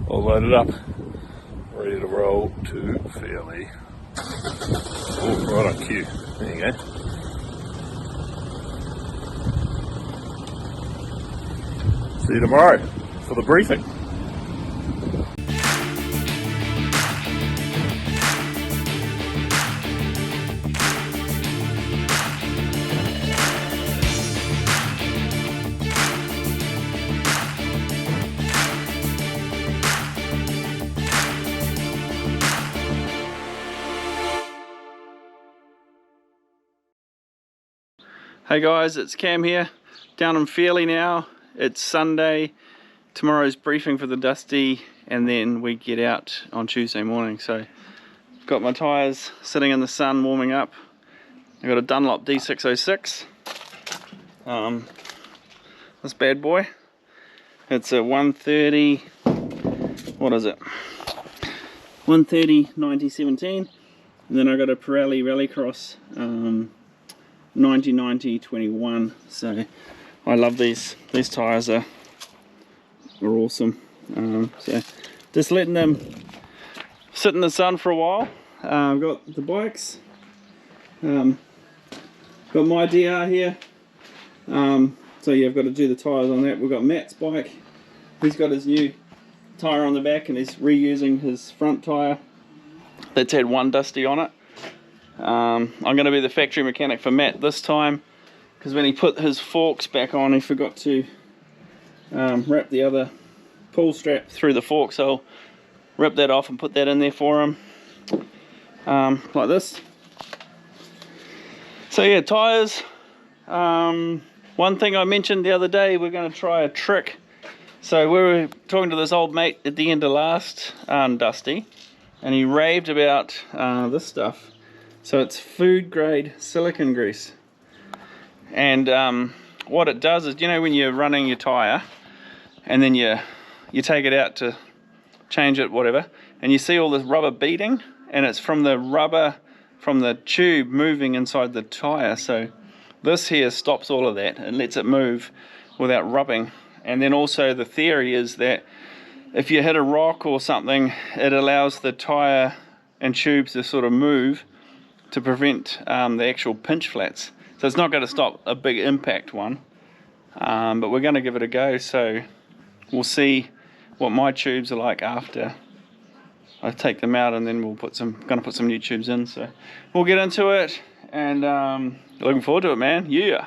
all loaded up, ready to roll to Fairlie. Oh, right on cue. There you go. See you tomorrow for the briefing. Hey guys, it's Cam here, down in Fairlie now. It's Sunday, tomorrow's briefing for the Dusty, and then we get out on Tuesday morning. So, got my tyres sitting in the sun warming up. I've got a Dunlop D606. This bad boy. It's a 130, what is it? 130 9017. And then I got a Fairlie Rallycross 90-90-21. So I love these tyres are awesome. So just letting them sit in the sun for a while. I've got the bikes, got my DR here, so yeah, I've got to do the tyres on that. We've got Matt's bike. He's got his new tyre on the back and he's reusing his front tyre that's had one Dusty on it. I'm going to be the factory mechanic for Matt this time, because when he put his forks back on he forgot to wrap the other pull strap through the fork, so I'll rip that off and put that in there for him, like this. So yeah, tyres. One thing I mentioned the other day, we're going to try a trick. So we were talking to this old mate at the end of last Dusty, and he raved about this stuff. So it's food grade silicone grease, and what it does is, you know, when you're running your tyre and then you take it out to change it, whatever, and you see all this rubber beading, and it's from the rubber from the tube moving inside the tyre. So this here stops all of that and lets it move without rubbing. And then also the theory is that if you hit a rock or something, it allows the tyre and tubes to sort of move to prevent the actual pinch flats. So it's not going to stop a big impact one, but we're going to give it a go. So we'll see what my tubes are like after I take them out, and then we'll going to put some new tubes in. So we'll get into it, and looking forward to it, man. Yeah.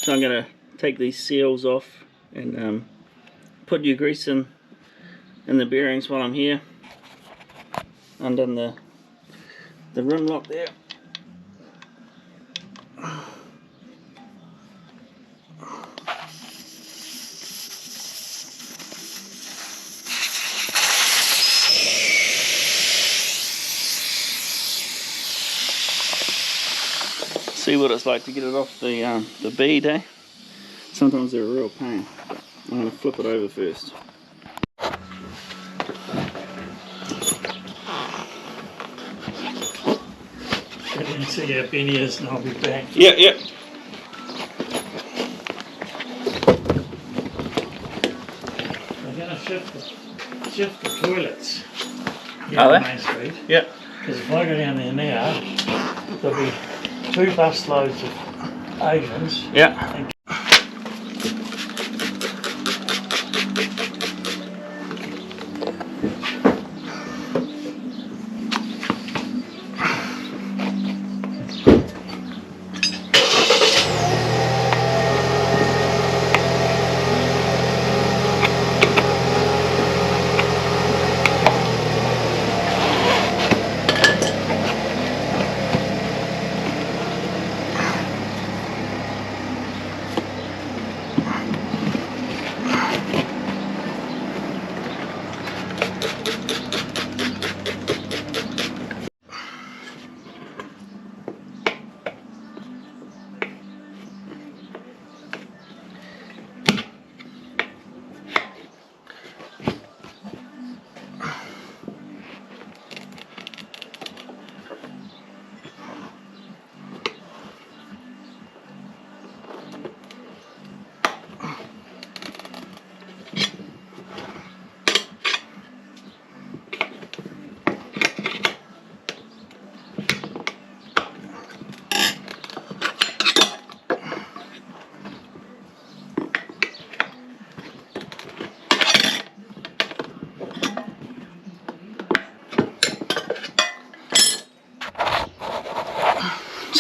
So I'm going to take these seals off and put new grease in the bearings while I'm here. Undone the rim lock there. See what it's like to get it off the bead, eh? Sometimes they're a real pain. I'm going to flip it over first. You can see how Ben is, and I'll be back. Yeah, yeah. We're going to shift the toilets here Are on they? Main Street. Yeah. Because if I go down there now, there'll be 2 bus loads of Asians. Yeah. And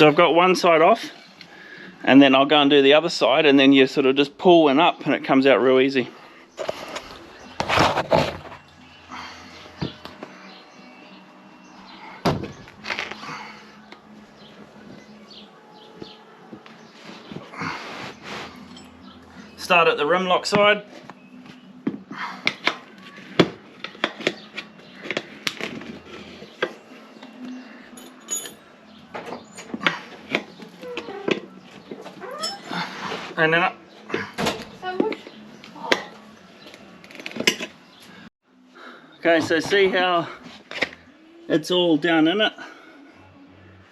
So I've got one side off, and then I'll go and do the other side, and then you sort of just pull one up and it comes out real easy. Start at the rim lock side. And then up. Okay, so see how it's all down in it?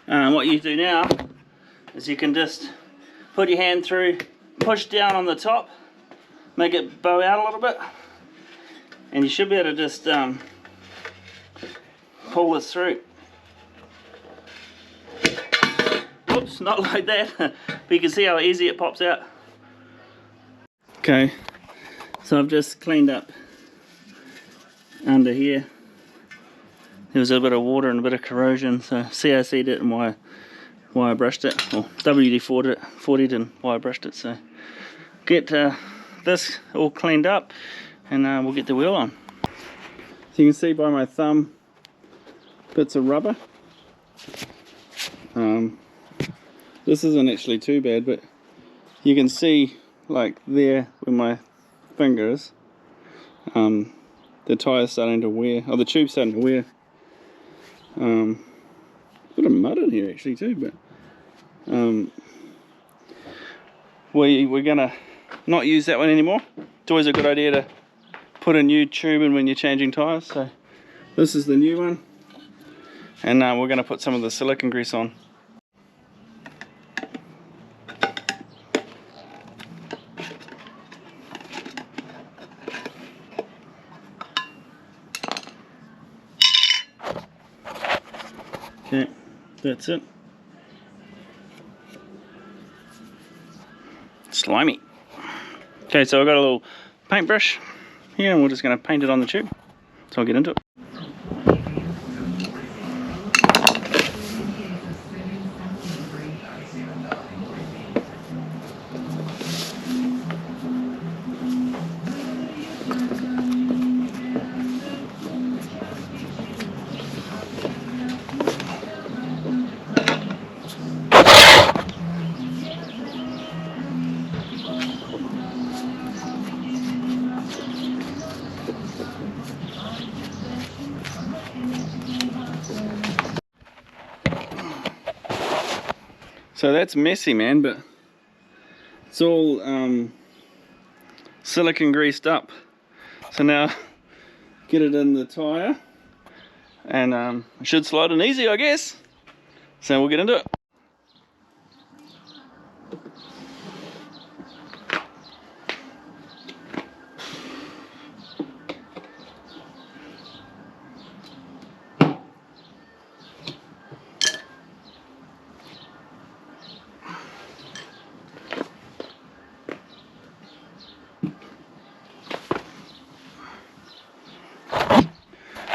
What you do now is you can just put your hand through, push down on the top, make it bow out a little bit, and you should be able to just pull this through. Oops, not like that, but you can see how easy it pops out. Okay, so I've just cleaned up under here. There was a bit of water and a bit of corrosion, so CRC'd it and wire brushed it, or WD-40'd and wire brushed it. So get this all cleaned up, and we'll get the wheel on. So you can see by my thumb bits of rubber. This isn't actually too bad, but you can see like there where my finger is, the tire's starting to wear, or the tube's starting to wear. A bit of mud in here actually too, but we're gonna not use that one anymore. It's always a good idea to put a new tube in when you're changing tires. So this is the new one, and we're gonna put some of the silicone grease on. Okay, that's it. Slimy. Okay, so I've got a little paintbrush here, and we're just going to paint it on the tube. So I'll get into it. So that's messy, man, but it's all silicone greased up. So now get it in the tire, and it should slide in easy, I guess. So we'll get into it.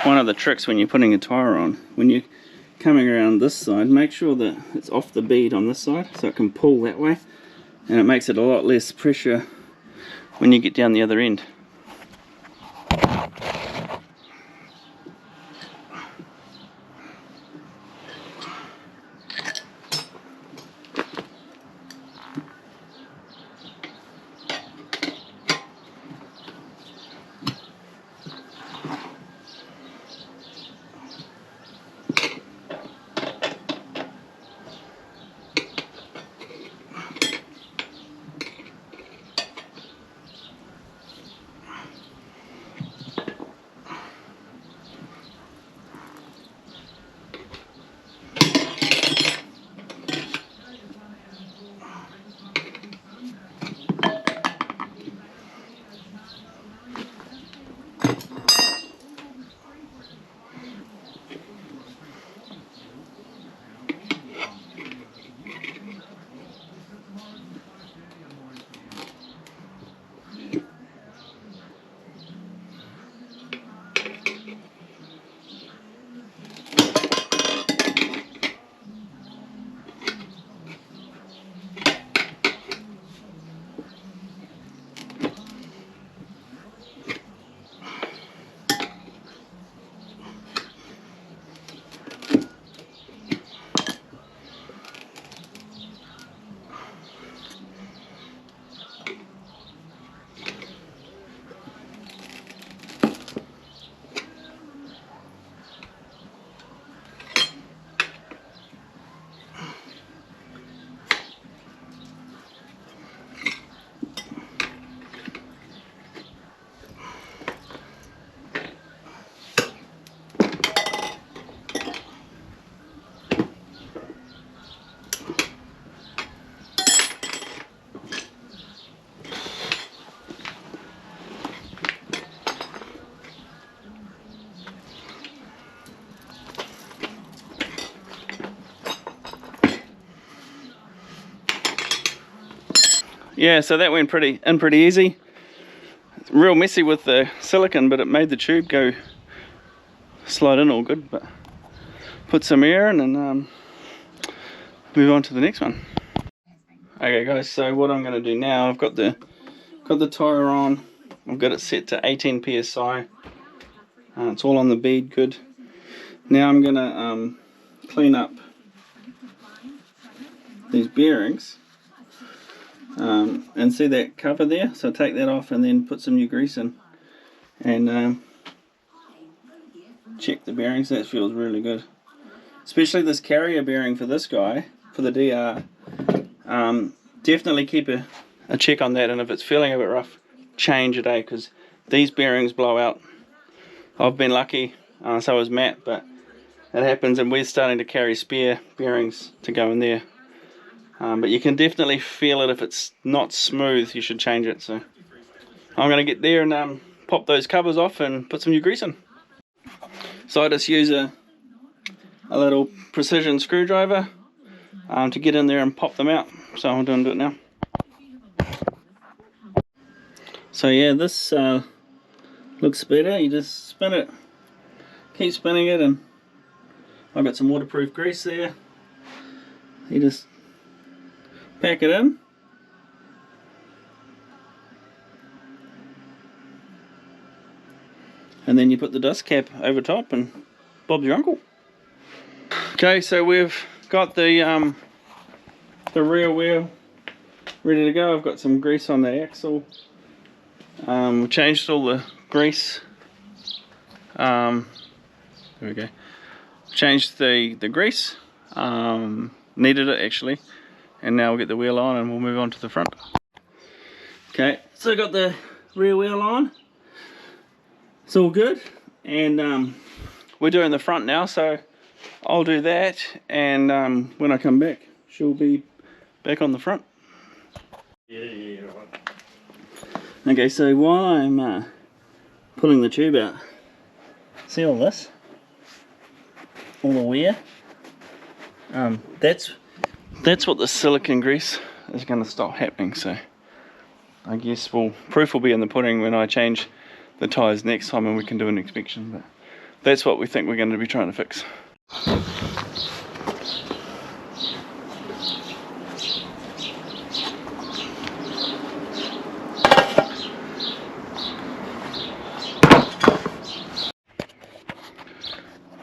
One of the tricks when you're putting a tire on, when you're coming around this side, make sure that it's off the bead on this side so it can pull that way, and it makes it a lot less pressure when you get down the other end. yeah, so that went pretty easy. It's real messy with the silicone, but it made the tube go slide in all good. But put some air in and move on to the next one. Okay guys, so what I'm going to do now, I've got the tyre on. I've got it set to 18 psi. It's all on the bead, good. Now I'm going to clean up these bearings. And see that cover there? So take that off and then put some new grease in. And check the bearings. That feels really good. Especially this carrier bearing for this guy, for the DR. Definitely keep a check on that, and if it's feeling a bit rough, change it, because these bearings blow out. I've been lucky, so was Matt, but it happens, and we're starting to carry spare bearings to go in there. But you can definitely feel it. If it's not smooth, you should change it. So I'm going to get there and pop those covers off and put some new grease in. So I just use a little precision screwdriver to get in there and pop them out. So I'm going to do it now. So yeah, this looks better. You just spin it, keep spinning it, and I've got some waterproof grease there. You just pack it in, and then you put the dust cap over top, and Bob's your uncle. Okay, so we've got the rear wheel ready to go. I've got some grease on the axle. We changed all the grease. There we go. Changed the grease. Needed it actually. And now we'll get the wheel on and we'll move on to the front. Okay, so I got the rear wheel on. It's all good. And we're doing the front now, so I'll do that. And when I come back, she'll be back on the front. Yeah, right. Okay, so while I'm pulling the tube out, see all this? All the wear? That's what the silicone grease is going to stop happening. So I guess proof will be in the pudding when I change the tyres next time and we can do an inspection. But that's what we think we're going to be trying to fix.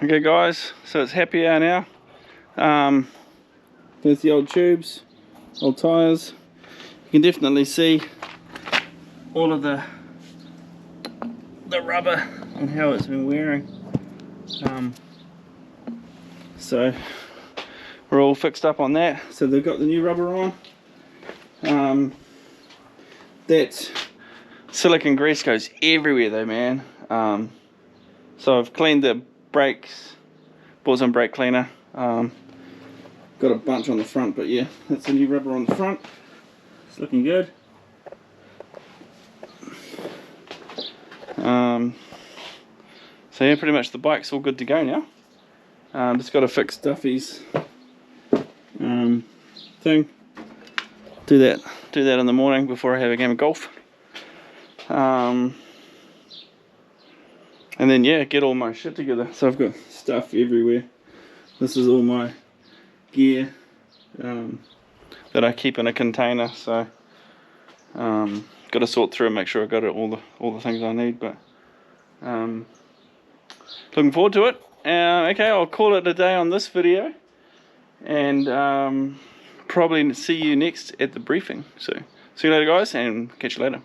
Okay guys, so it's happy hour now. There's the old tubes, old tyres. You can definitely see all of the rubber and how it's been wearing. So we're all fixed up on that. So they've got the new rubber on. That silicone grease goes everywhere though, man. So I've cleaned the brakes, bought some brake cleaner. Got a bunch on the front, but yeah, that's the new rubber on the front. It's looking good. So yeah, pretty much the bike's all good to go now. Just got to fix Duffy's thing. Do that in the morning before I have a game of golf. And then yeah, get all my shit together. So I've got stuff everywhere. This is all my gear that I keep in a container. So got to sort through and make sure I got all the things I need. But looking forward to it. Okay, I'll call it a day on this video, and probably see you next at the briefing. So see you later guys, and catch you later.